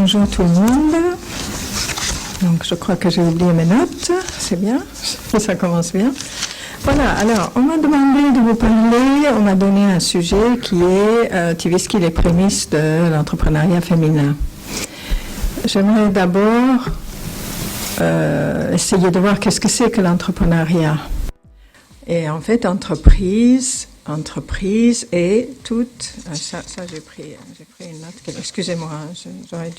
bonjour tout le monde. Donc je crois que j'ai oublié mes notes, c'est bien, ça commence bien. Voilà, alors on m'a demandé de vous parler, on m'a donné un sujet qui est Tversky, les prémices de l'entrepreneuriat féminin. J'aimerais d'abord essayer de voir qu'est-ce que c'est que l'entrepreneuriat. Et en fait, entreprise et toute... Ça j'ai pris une note. Excusez-moi, j'aurais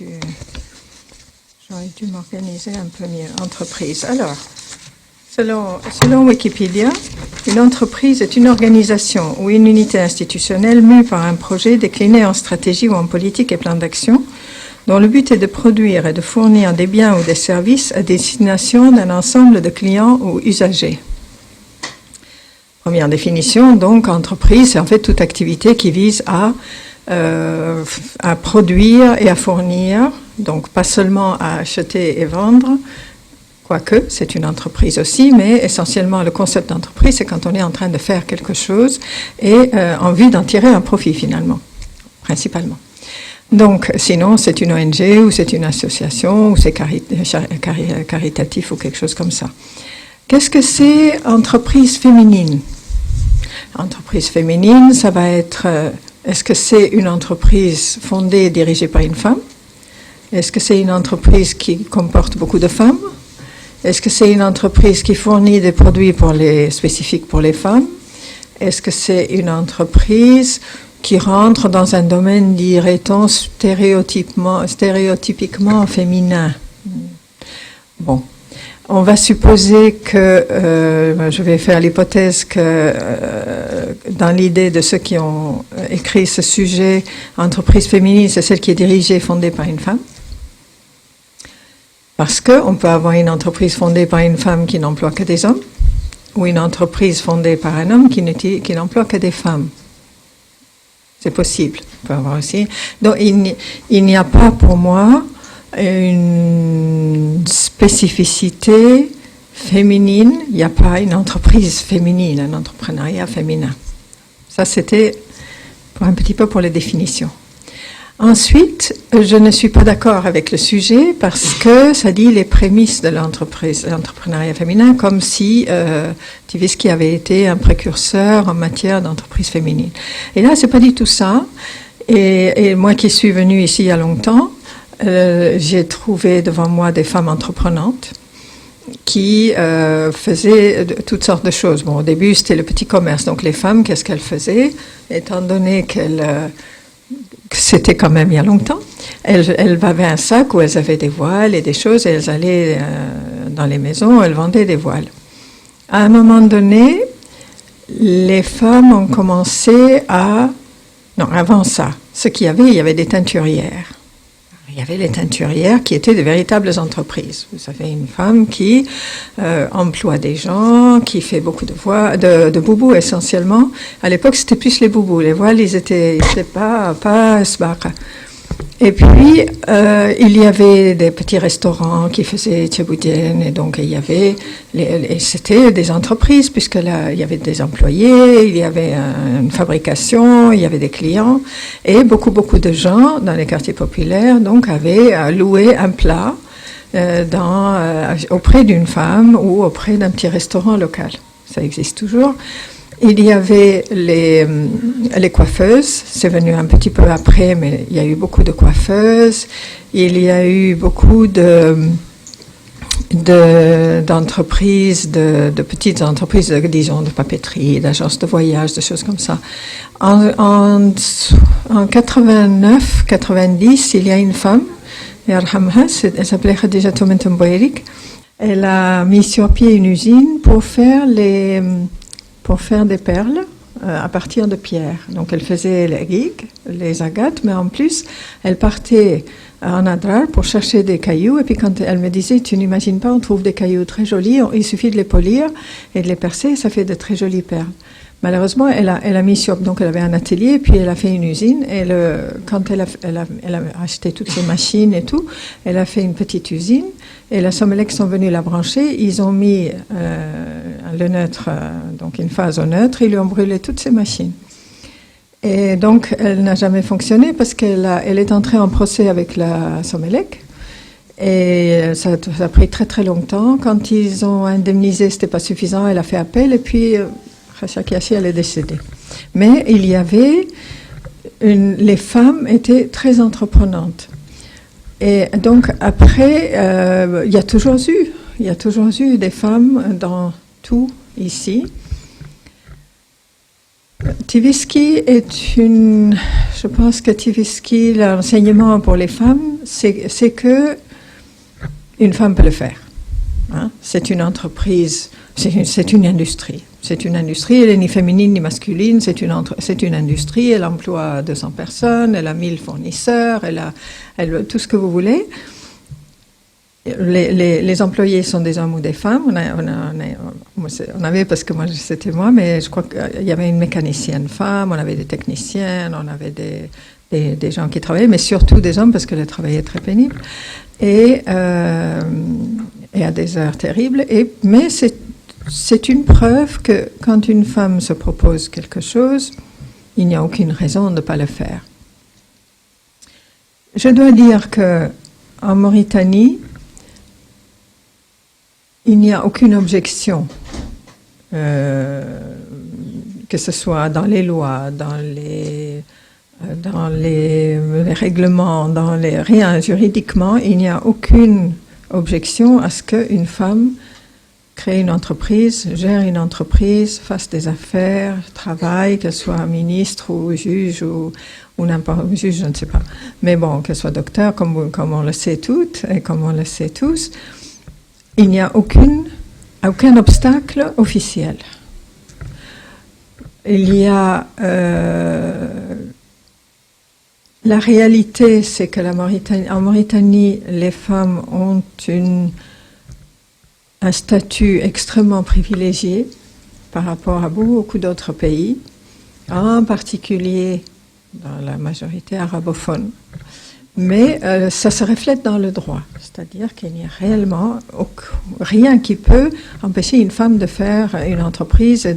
dû m'organiser un peu mieux. Entreprise. Alors, selon Wikipédia, une entreprise est une organisation ou une unité institutionnelle mue par un projet décliné en stratégie ou en politique et plan d'action, dont le but est de produire et de fournir des biens ou des services à destination d'un ensemble de clients ou usagers. Première définition, donc, entreprise, c'est en fait toute activité qui vise à produire et à fournir, donc pas seulement à acheter et vendre, quoique c'est une entreprise aussi, mais essentiellement le concept d'entreprise, c'est quand on est en train de faire quelque chose et en vue d'en tirer un profit finalement, principalement. Donc, sinon, c'est une ONG ou c'est une association ou c'est caritatif ou quelque chose comme ça. Qu'est-ce que c'est entreprise féminine ? Entreprise féminine, ça va être, est-ce que c'est une entreprise fondée et dirigée par une femme ? Est-ce que c'est une entreprise qui comporte beaucoup de femmes ? Est-ce que c'est une entreprise qui fournit des produits spécifiques pour les femmes ? Est-ce que c'est une entreprise qui rentre dans un domaine, dirait-on, stéréotypiquement féminin ? Bon. On va supposer que, je vais faire l'hypothèse que dans l'idée de ceux qui ont écrit ce sujet, entreprise féminine, c'est celle qui est dirigée et fondée par une femme. Parce qu'on peut avoir une entreprise fondée par une femme qui n'emploie que des hommes, ou une entreprise fondée par un homme qui n'emploie que des femmes. C'est possible. On peut avoir aussi. Donc il n'y a pas pour moi une spécificité féminine, il n'y a pas une entreprise féminine, un entrepreneuriat féminin. Ça, c'était un petit peu pour les définitions. Ensuite, je ne suis pas d'accord avec le sujet parce que ça dit les prémices de l'entrepreneuriat féminin, comme si Tversky avait été un précurseur en matière d'entreprise féminine. Et là, c'est pas du tout ça. Et moi qui suis venue ici il y a longtemps, j'ai trouvé devant moi des femmes entreprenantes qui faisaient toutes sortes de choses. Bon, au début, c'était le petit commerce. Donc, les femmes, qu'est-ce qu'elles faisaient ? Étant donné que c'était quand même il y a longtemps, elles avaient un sac où elles avaient des voiles et des choses, et elles allaient dans les maisons, elles vendaient des voiles. À un moment donné, les femmes ont commencé à... Non, avant ça, il y avait des teinturières. Il y avait les teinturières qui étaient de véritables entreprises. Vous savez, une femme qui emploie des gens, qui fait beaucoup de boubous essentiellement. À l'époque, c'était plus les boubous. Les voiles, ils étaient pas sbaka. Et puis, il y avait des petits restaurants qui faisaient tcheboudjen, et donc il y avait, et c'était des entreprises, puisque là, il y avait des employés, il y avait une fabrication, il y avait des clients, et beaucoup de gens dans les quartiers populaires, donc, avaient loué un plat auprès d'une femme ou auprès d'un petit restaurant local. Ça existe toujours. Il y avait les coiffeuses, c'est venu un petit peu après, mais il y a eu beaucoup de coiffeuses. Il y a eu beaucoup d'entreprises, de petites entreprises, disons, de papeterie, d'agences de voyage, de choses comme ça. En 89, 90, il y a une femme, elle s'appelait Khadija Toumentoum-Boyerik. Elle a mis sur pied une usine pour faire des perles à partir de pierres. Donc elle faisait les gigs, les agates, mais en plus, elle partait en Adrar pour chercher des cailloux. Et puis quand elle me disait, tu n'imagines pas, on trouve des cailloux très jolis, il suffit de les polir et de les percer, ça fait de très jolies perles. Malheureusement, elle a mis sur, donc elle avait un atelier, puis elle a fait une usine, et quand elle a acheté toutes ces machines et tout, elle a fait une petite usine, et la Somelec sont venus la brancher, ils ont mis le neutre, donc une phase au neutre, ils lui ont brûlé toutes ces machines. Et donc, elle n'a jamais fonctionné parce elle est entrée en procès avec la Somelec. Et ça a pris très très longtemps. Quand ils ont indemnisé, c'était pas suffisant. Elle a fait appel et puis Racha Kiachi, elle est décédée. Mais il y avait les femmes étaient très entreprenantes. Et donc après, il y a toujours eu des femmes dans tout ici. Tivisky je pense que Tivisky, l'enseignement pour les femmes, c'est que une femme peut le faire. Hein? C'est une entreprise, c'est une industrie. C'est une industrie, elle n'est ni féminine ni masculine, c'est une industrie, elle emploie 200 personnes, elle a 1000 fournisseurs, elle a tout ce que vous voulez. Les employés sont des hommes ou des femmes. On avait, parce que c'était moi, mais je crois qu'il y avait une mécanicienne femme, on avait des techniciennes, on avait des gens qui travaillaient, mais surtout des hommes parce que le travail est très pénible et à des heures terribles. Mais c'est une preuve que quand une femme se propose quelque chose, il n'y a aucune raison de ne pas le faire. Je dois dire qu'en Mauritanie, il n'y a aucune objection, que ce soit dans les lois, dans les règlements, rien juridiquement, il n'y a aucune objection à ce qu'une femme crée une entreprise, gère une entreprise, fasse des affaires, travaille, qu'elle soit ministre ou juge ou n'importe juge, je ne sais pas. Mais bon, qu'elle soit docteur, comme on le sait toutes et comme on le sait tous, il n'y a aucun obstacle officiel. Il y a la réalité, c'est que en Mauritanie, les femmes ont un statut extrêmement privilégié par rapport à beaucoup d'autres pays, en particulier dans la majorité arabophone. Mais ça se reflète dans le droit, c'est-à-dire qu'il n'y a réellement rien qui peut empêcher une femme de faire une entreprise et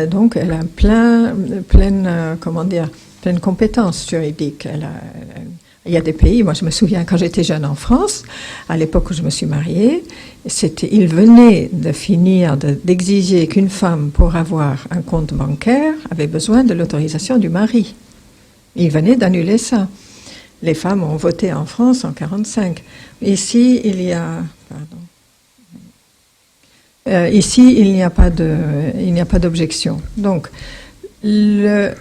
donc elle a pleine compétence juridique. Il y a des pays, moi je me souviens quand j'étais jeune en France, à l'époque où je me suis mariée, il venait de finir d'exiger qu'une femme, pour avoir un compte bancaire, avait besoin de l'autorisation du mari. Il venait d'annuler ça. Les femmes ont voté en France en 1945. Ici, il n'y a pas d'objection. Donc, il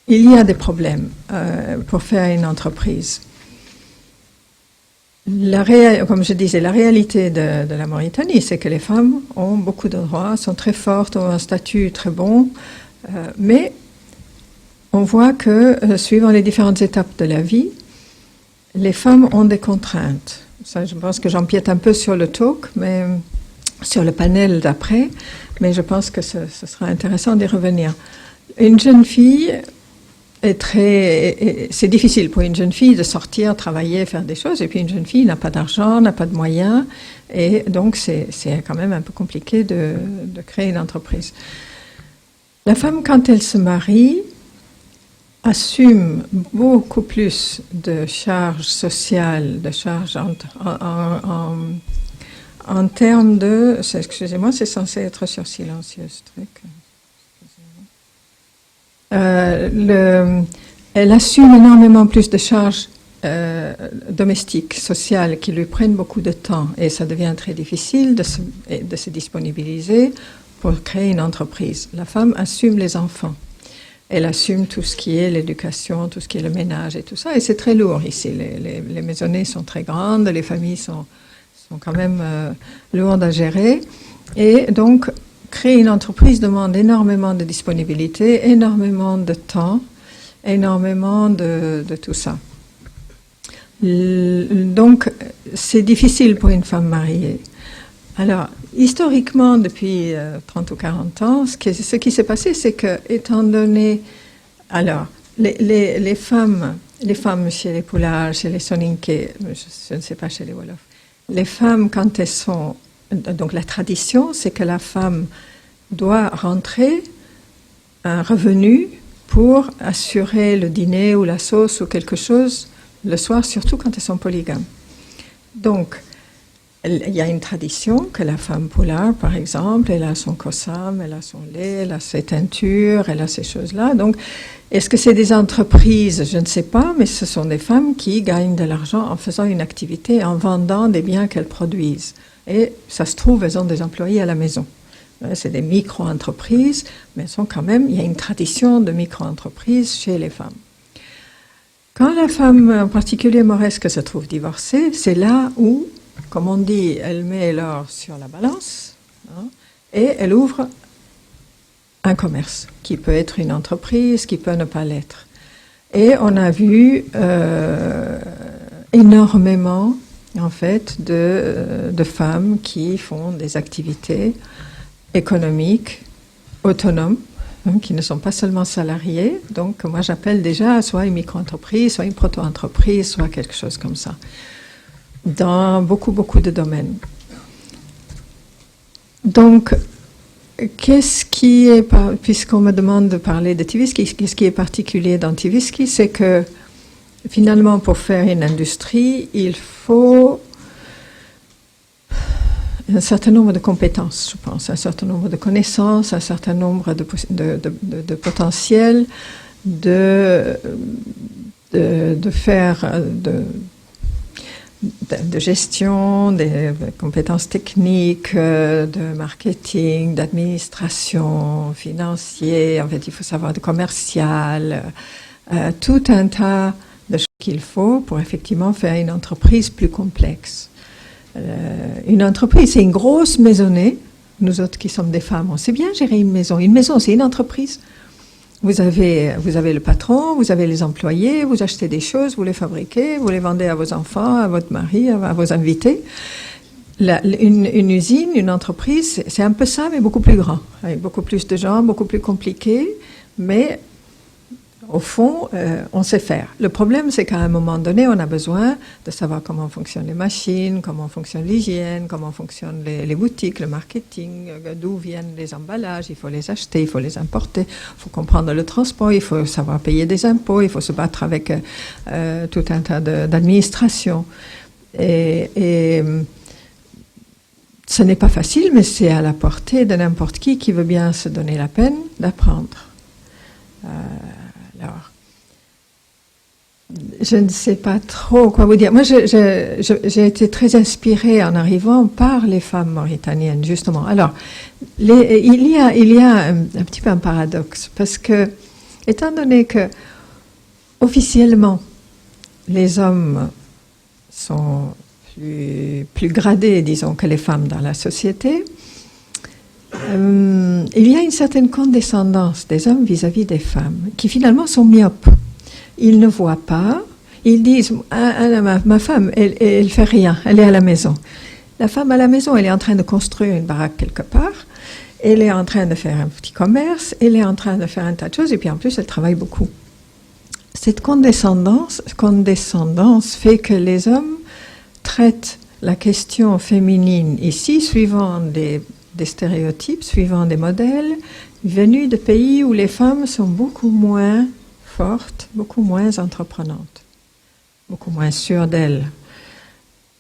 y a des problèmes pour faire une entreprise. Comme je disais, la réalité de la Mauritanie, c'est que les femmes ont beaucoup de droits, sont très fortes, ont un statut très bon, mais on voit que, suivant les différentes étapes de la vie, les femmes ont des contraintes. Ça, je pense que j'empiète un peu sur le talk, mais sur le panel d'après, mais je pense que ce sera intéressant d'y revenir. Une jeune fille c'est difficile pour une jeune fille de sortir, travailler, faire des choses, et puis une jeune fille n'a pas d'argent, n'a pas de moyens, et donc c'est quand même un peu compliqué de créer une entreprise. La femme, quand elle se marie, assume beaucoup plus de charges sociales, de charges en termes de... Excusez-moi, c'est censé être sur silencieux, ce truc. Elle assume énormément plus de charges domestiques, sociales, qui lui prennent beaucoup de temps, et ça devient très difficile de se disponibiliser pour créer une entreprise. La femme assume les enfants. Elle assume tout ce qui est l'éducation, tout ce qui est le ménage et tout ça. Et c'est très lourd ici. Les maisonnées sont très grandes, les familles sont quand même lourdes à gérer. Et donc, créer une entreprise demande énormément de disponibilité, énormément de temps, énormément de tout ça. Donc, c'est difficile pour une femme mariée. Alors, historiquement, depuis 30 ou 40 ans, ce qui s'est passé, c'est que, étant donné... Alors, les femmes chez les Poulard, chez les Soninké, je ne sais pas chez les Wolofs, les femmes, quand elles sont... Donc, la tradition, c'est que la femme doit rentrer un revenu pour assurer le dîner ou la sauce ou quelque chose le soir, surtout quand elles sont polygames. Donc, il y a une tradition que la femme poulard, par exemple, elle a son kossam, elle a son lait, elle a ses teintures, elle a ces choses-là. Donc, est-ce que c'est des entreprises? Je ne sais pas, mais ce sont des femmes qui gagnent de l'argent en faisant une activité, en vendant des biens qu'elles produisent. Et ça se trouve, elles ont des employés à la maison. C'est des micro-entreprises, mais elles sont quand même, il y a une tradition de micro-entreprises chez les femmes. Quand la femme, en particulier mauresque, se trouve divorcée, c'est là où, comme on dit, elle met l'or sur la balance, hein, et elle ouvre un commerce, qui peut être une entreprise, qui peut ne pas l'être. Et on a vu énormément, en fait, de femmes qui font des activités économiques, autonomes, hein, qui ne sont pas seulement salariées. Donc, moi, j'appelle déjà soit une micro-entreprise, soit une proto-entreprise, soit quelque chose comme ça, dans beaucoup, beaucoup de domaines. Donc, qu'est-ce qui est, puisqu'on me demande de parler de Tversky, qu'est-ce qui est particulier dans Tversky, c'est que finalement, pour faire une industrie, il faut un certain nombre de compétences, je pense, un certain nombre de connaissances, un certain nombre de potentiel de faire de gestion, des compétences techniques, de marketing, d'administration, financier. En fait, il faut savoir de commercial, tout un tas de choses qu'il faut pour effectivement faire une entreprise plus complexe. Une entreprise, c'est une grosse maisonnée. Nous autres qui sommes des femmes, on sait bien gérer une maison. Une maison, c'est une entreprise. Vous avez le patron, vous avez les employés, vous achetez des choses, vous les fabriquez, vous les vendez à vos enfants, à votre mari, à vos invités. Une usine, une entreprise, c'est un peu ça, mais beaucoup plus grand. Avec beaucoup plus de gens, beaucoup plus compliqué, mais au fond, on sait faire. Le problème, c'est qu'à un moment donné, on a besoin de savoir comment fonctionnent les machines, comment fonctionne l'hygiène, comment fonctionnent les boutiques, le marketing, d'où viennent les emballages, il faut les acheter, il faut les importer, il faut comprendre le transport, il faut savoir payer des impôts, il faut se battre avec tout un tas d'administrations. Et ce n'est pas facile, mais c'est à la portée de n'importe qui veut bien se donner la peine d'apprendre. Alors, je ne sais pas trop quoi vous dire. Moi, j'ai été très inspirée en arrivant par les femmes mauritaniennes, justement. Alors, il y a un petit peu un paradoxe, parce que, étant donné que, officiellement, les hommes sont plus gradés, disons, que les femmes dans la société, il y a une certaine condescendance des hommes vis-à-vis des femmes, qui finalement sont myopes. Ils ne voient pas, ils disent ma femme, elle fait rien, elle est à la maison. La femme à la maison, elle est en train de construire une baraque quelque part, elle est en train de faire un petit commerce, elle est en train de faire un tas de choses, et puis en plus, elle travaille beaucoup. Cette condescendance fait que les hommes traitent la question féminine ici, suivant des stéréotypes, suivant des modèles, venus de pays où les femmes sont beaucoup moins fortes, beaucoup moins entreprenantes, beaucoup moins sûres d'elles.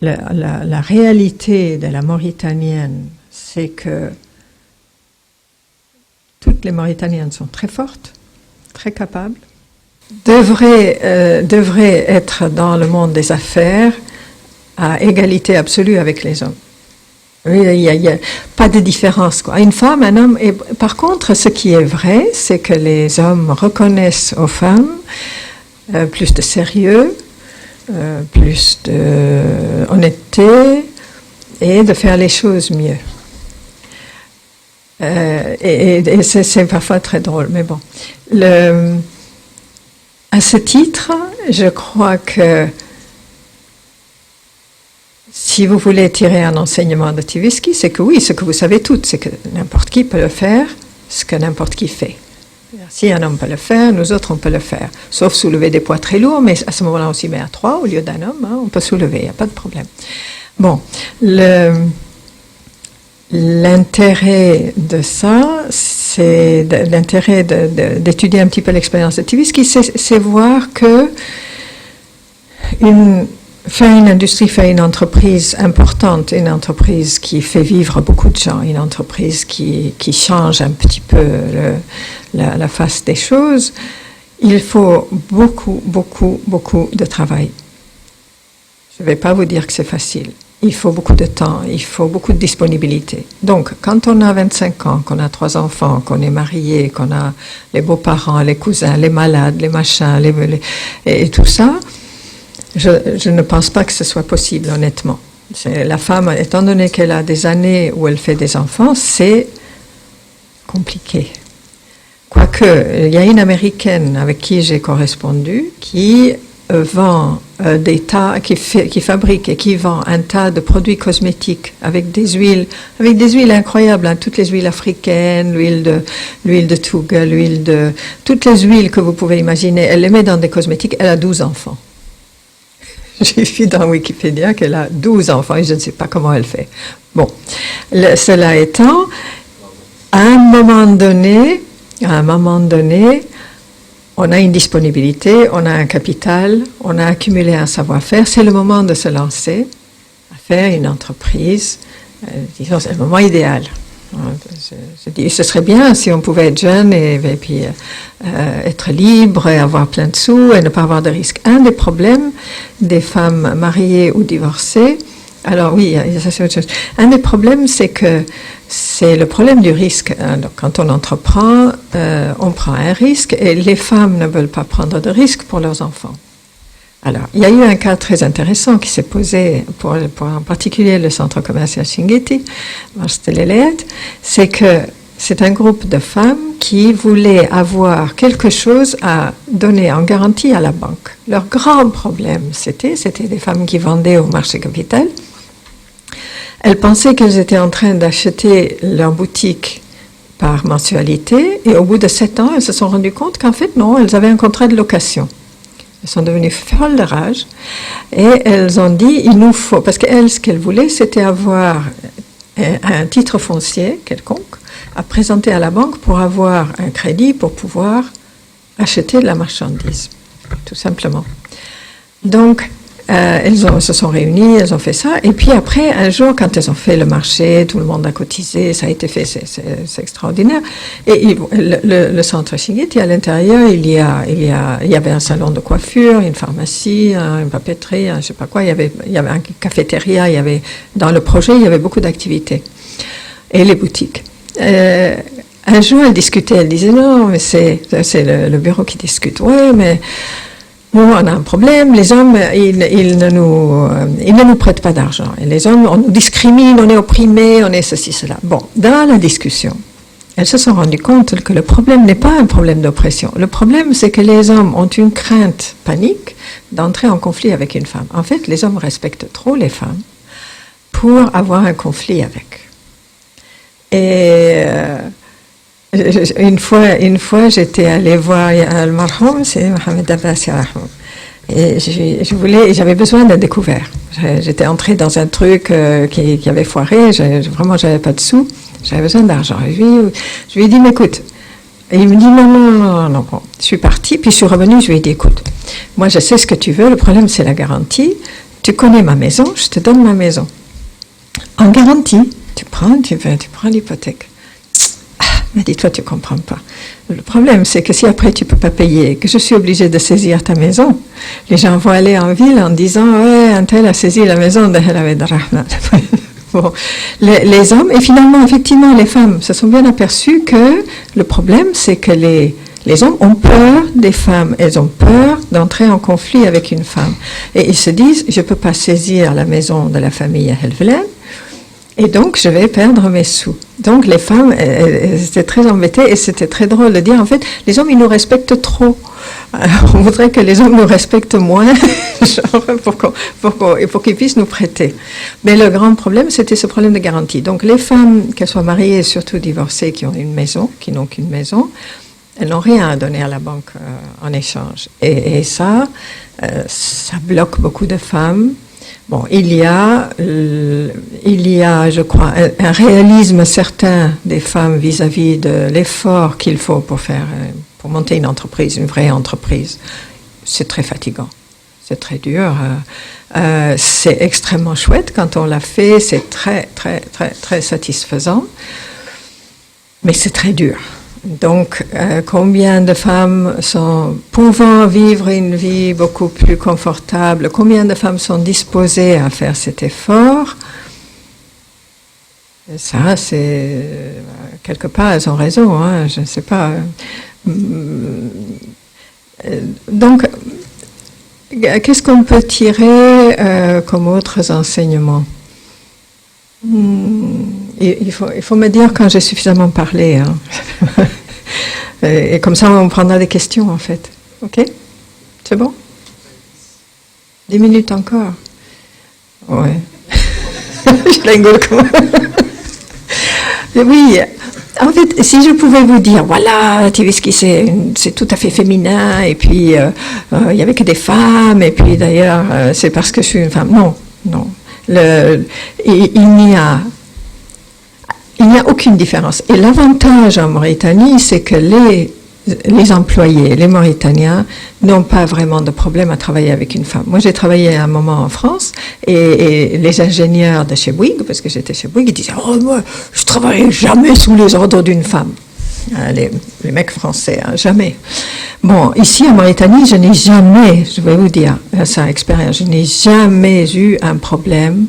La réalité de la Mauritanienne, c'est que toutes les Mauritaniennes sont très fortes, très capables, devraient être dans le monde des affaires à égalité absolue avec les hommes. Oui, il y a pas de différence, quoi. Une femme, un homme. Et par contre, ce qui est vrai, c'est que les hommes reconnaissent aux femmes plus de sérieux, plus d'honnêteté et de faire les choses mieux. Et c'est parfois très drôle, mais bon. À ce titre, je crois que si vous voulez tirer un enseignement de Tversky, c'est que oui, ce que vous savez toutes, c'est que n'importe qui peut le faire, ce que n'importe qui fait. Si un homme peut le faire, nous autres, on peut le faire. Sauf soulever des poids très lourds, mais à ce moment-là, on s'y met à 3 au lieu d'un homme, hein, on peut soulever, il n'y a pas de problème. Bon, l'intérêt de ça, c'est c'est l'intérêt d'étudier un petit peu l'expérience de Tivisky, c'est voir que faire une industrie, faire une entreprise importante, une entreprise qui fait vivre beaucoup de gens, une entreprise qui change un petit peu la face des choses, il faut beaucoup, beaucoup, beaucoup de travail. Je ne vais pas vous dire que c'est facile. Il faut beaucoup de temps, il faut beaucoup de disponibilité. Donc, quand on a 25 ans, qu'on a 3 enfants, qu'on est marié, qu'on a les beaux-parents, les cousins, les malades, les machins, et tout ça, je ne pense pas que ce soit possible, honnêtement. La femme, étant donné qu'elle a des années où elle fait des enfants, c'est compliqué. Quoique, il y a une Américaine avec qui j'ai correspondu qui vend qui fabrique et qui vend un tas de produits cosmétiques avec des huiles incroyables, hein, toutes les huiles africaines, l'huile de Tuga, toutes les huiles que vous pouvez imaginer. Elle les met dans des cosmétiques. Elle a 12 enfants. J'ai vu dans Wikipédia qu'elle a 12 enfants et je ne sais pas comment elle fait. Bon, cela étant, à un moment donné, on a une disponibilité, on a un capital, on a accumulé un savoir-faire. C'est le moment de se lancer à faire une entreprise. Disons, c'est le moment idéal. Je dis, ce serait bien si on pouvait être jeune et puis être libre et avoir plein de sous et ne pas avoir de risques. Un des problèmes des femmes mariées ou divorcées, alors oui, ça c'est autre chose. Un des problèmes, c'est que c'est le problème du risque. Donc, quand on entreprend, on prend un risque et les femmes ne veulent pas prendre de risques pour leurs enfants. Alors, il y a eu un cas très intéressant qui s'est posé pour en particulier le centre commercial Shingeti, c'est que c'est un groupe de femmes qui voulaient avoir quelque chose à donner en garantie à la banque. Leur grand problème, c'était des femmes qui vendaient au marché capital. Elles pensaient qu'elles étaient en train d'acheter leur boutique par mensualité et au bout de 7 ans, elles se sont rendues compte qu'en fait, non, elles avaient un contrat de location. Elles sont devenues folles de rage et elles ont dit, il nous faut, parce qu'elles, ce qu'elles voulaient, c'était avoir un titre foncier quelconque à présenter à la banque pour avoir un crédit pour pouvoir acheter de la marchandise, tout simplement. Donc, elles se sont réunies, elles ont fait ça, et puis après, un jour, quand elles ont fait le marché, tout le monde a cotisé, ça a été fait, c'est extraordinaire. Et le centre Shingeti, à l'intérieur, il y avait un salon de coiffure, une pharmacie, une papeterie, je ne sais pas quoi, il y avait une cafétéria, dans le projet, il y avait beaucoup d'activités. Et les boutiques. Un jour, elles discutaient, elles disaient, non, mais c'est le bureau qui discute. Ouais, mais nous, on a un problème, les hommes, ils ne nous prêtent pas d'argent. Et les hommes, on nous discrimine, on est opprimés, on est ceci, cela. Bon, dans la discussion, elles se sont rendues compte que le problème n'est pas un problème d'oppression. Le problème, c'est que les hommes ont une crainte panique d'entrer en conflit avec une femme. En fait, les hommes respectent trop les femmes pour avoir un conflit avec. Et une fois, j'étais allée voir Al-Marhoum, c'est Mohamed Abbas Yarahmoum. Et j'avais besoin d'un découvert. J'étais entrée dans un truc qui avait foiré, vraiment, j'avais pas de sous, j'avais besoin d'argent. Je lui ai dit, mais écoute, et il me dit, non, bon. Je suis partie, puis je suis revenue, je lui ai dit, écoute, moi je sais ce que tu veux, le problème c'est la garantie, tu connais ma maison, je te donne ma maison. En garantie, tu prends l'hypothèque. Mais dis-toi, tu ne comprends pas. Le problème, c'est que si après tu ne peux pas payer, que je suis obligée de saisir ta maison, les gens vont aller en ville en disant « Ouais, un tel a saisi la maison de Helamed Rahman ». Bon, les hommes, et finalement, effectivement, les femmes se sont bien aperçues que le problème, c'est que les hommes ont peur des femmes. Elles ont peur d'entrer en conflit avec une femme. Et ils se disent « Je ne peux pas saisir la maison de la famille Helvelen, et donc, je vais perdre mes sous. » Donc, les femmes, elles étaient très embêtées et c'était très drôle de dire, en fait, les hommes, ils nous respectent trop. On voudrait que les hommes nous respectent moins, genre, pour qu'ils puissent nous prêter. Mais le grand problème, c'était ce problème de garantie. Donc, les femmes, qu'elles soient mariées et surtout divorcées, qui ont une maison, qui n'ont qu'une maison, elles n'ont rien à donner à la banque en échange. Et ça bloque beaucoup de femmes. Bon, il y a, je crois, un réalisme certain des femmes vis-à-vis de l'effort qu'il faut pour monter une entreprise, une vraie entreprise. C'est très fatigant, c'est très dur. C'est extrêmement chouette quand on l'a fait, c'est très, très, très, très satisfaisant, mais c'est très dur. Donc, combien de femmes sont pouvant vivre une vie beaucoup plus confortable, combien de femmes sont disposées à faire cet effort? Ça, c'est quelque part, elles ont raison, hein, je ne sais pas. Donc, qu'est-ce qu'on peut tirer comme autres enseignements? Il faut me dire quand j'ai suffisamment parlé. Hein. Et comme ça, on prendra des questions, en fait. OK? C'est bon? 10 minutes encore? Ouais. Je rigole quand même. Oui, en fait, si je pouvais vous dire, voilà, Tivisky, c'est tout à fait féminin, et puis il n'y avait que des femmes, et puis d'ailleurs, c'est parce que je suis une femme. Non, non. Il n'y a aucune différence. Et l'avantage en Mauritanie, c'est que les employés, les Mauritaniens, n'ont pas vraiment de problème à travailler avec une femme. Moi, j'ai travaillé un moment en France, et les ingénieurs de chez Bouygues, parce que j'étais chez Bouygues, ils disaient « Oh, moi, je ne travaillerai jamais sous les ordres d'une femme. » Les mecs français, hein, jamais. Bon, ici en Mauritanie, je n'ai jamais, je vais vous dire, ça expérience, je n'ai jamais eu un problème,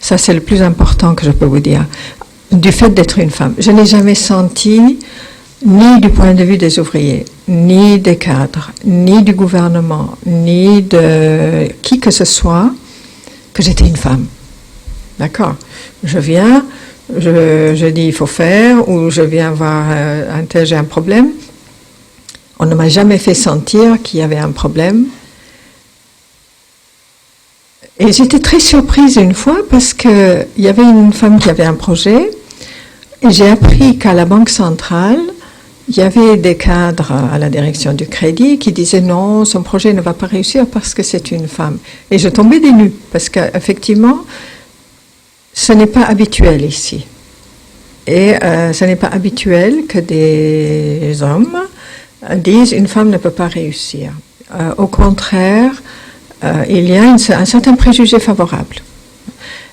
ça c'est le plus important que je peux vous dire, du fait d'être une femme. Je n'ai jamais senti, ni du point de vue des ouvriers, ni des cadres, ni du gouvernement, ni de qui que ce soit, que j'étais une femme. D'accord? Je viens, je dis il faut faire, ou je viens voir un tel, j'ai un problème. On ne m'a jamais fait sentir qu'il y avait un problème. Et j'étais très surprise une fois parce qu'il y avait une femme qui avait un projet et j'ai appris qu'à la Banque centrale, il y avait des cadres à la direction du crédit qui disaient non, son projet ne va pas réussir parce que c'est une femme. Et je tombais des nues parce qu'effectivement, ce n'est pas habituel ici. Et ce n'est pas habituel que des hommes disent une femme ne peut pas réussir. Au contraire, il y a un certain préjugé favorable.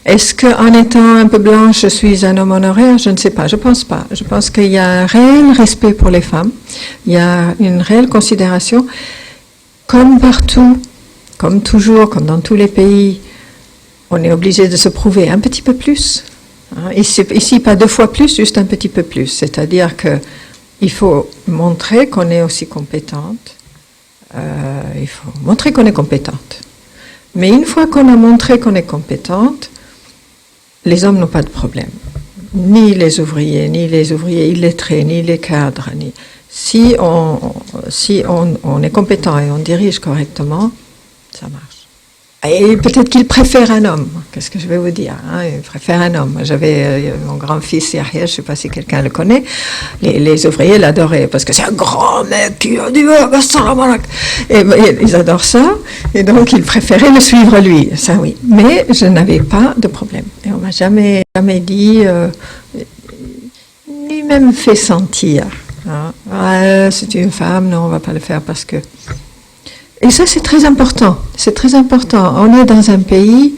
Est-ce qu'en étant un peu blanche, je suis un homme honoraire? Je ne sais pas, je ne pense pas. Je pense qu'il y a un réel respect pour les femmes, il y a une réelle considération, comme partout, comme toujours, comme dans tous les pays, on est obligé de se prouver un petit peu plus. Ici, pas 2 fois plus, juste un petit peu plus. C'est-à-dire qu'il faut montrer qu'on est aussi compétente. Il faut montrer qu'on est compétente. Mais une fois qu'on a montré qu'on est compétente, les hommes n'ont pas de problème. Ni les ouvriers illettrés, ni les cadres. Si on est compétent et on dirige correctement, ça marche. Et peut-être qu'il préfère un homme. Qu'est-ce que je vais vous dire, hein? Il préfère un homme. J'avais mon grand-fils Yahya, je ne sais pas si quelqu'un le connaît. Les ouvriers l'adoraient parce que c'est un grand mec qui a dit et ils adorent ça. Et donc ils préféraient le suivre lui. Ça oui. Mais je n'avais pas de problème. Et on m'a jamais dit, ni même fait sentir. Hein? Ah, c'est une femme, non, on ne va pas le faire parce que. Et ça, c'est très important. C'est très important. On est dans un pays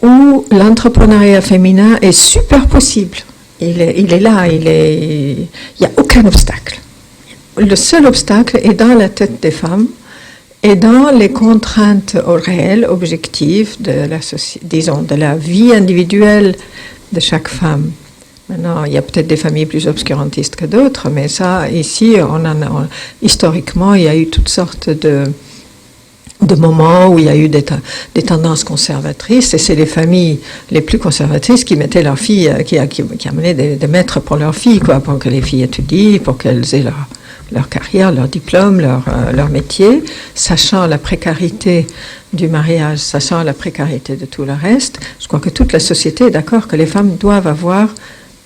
où l'entrepreneuriat féminin est super possible. Il est là. Il n'y a aucun obstacle. Le seul obstacle est dans la tête des femmes et dans les contraintes réelles, objectives de la vie individuelle de chaque femme. Maintenant, il y a peut-être des familles plus obscurantistes que d'autres, mais ça, ici, historiquement, il y a eu toutes sortes de moments où il y a eu des tendances conservatrices, et c'est les familles les plus conservatrices qui mettaient leurs filles, qui amenaient des maîtres pour leurs filles, quoi, pour que les filles étudient, pour qu'elles aient leur carrière, leur diplôme, leur métier, sachant la précarité du mariage, sachant la précarité de tout le reste. Je crois que toute la société est d'accord que les femmes doivent avoir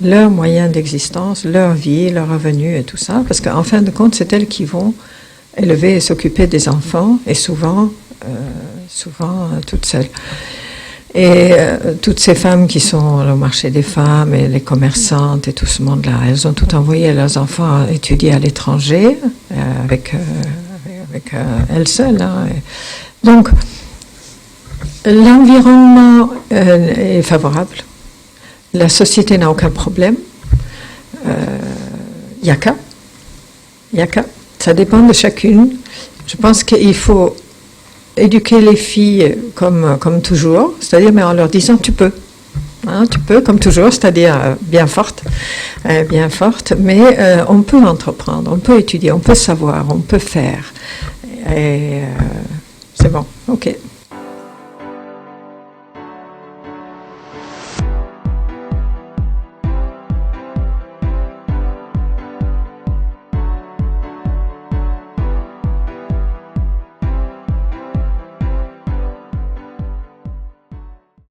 leurs moyens d'existence, leur vie, leur revenu et tout ça, parce qu'en fin de compte, c'est elles qui vont élever et s'occuper des enfants, et souvent toutes seules. Et toutes ces femmes qui sont au marché des femmes et les commerçantes et tout ce monde-là, elles ont tout envoyé leurs enfants étudier à l'étranger avec elles seules. Hein. Donc, l'environnement est favorable. La société n'a aucun problème. Il n'y a qu'à. Ça dépend de chacune. Je pense qu'il faut éduquer les filles comme toujours, c'est-à-dire mais en leur disant tu peux. Hein, tu peux, comme toujours, c'est-à-dire bien forte, mais on peut entreprendre, on peut étudier, on peut savoir, on peut faire. Et c'est bon, ok.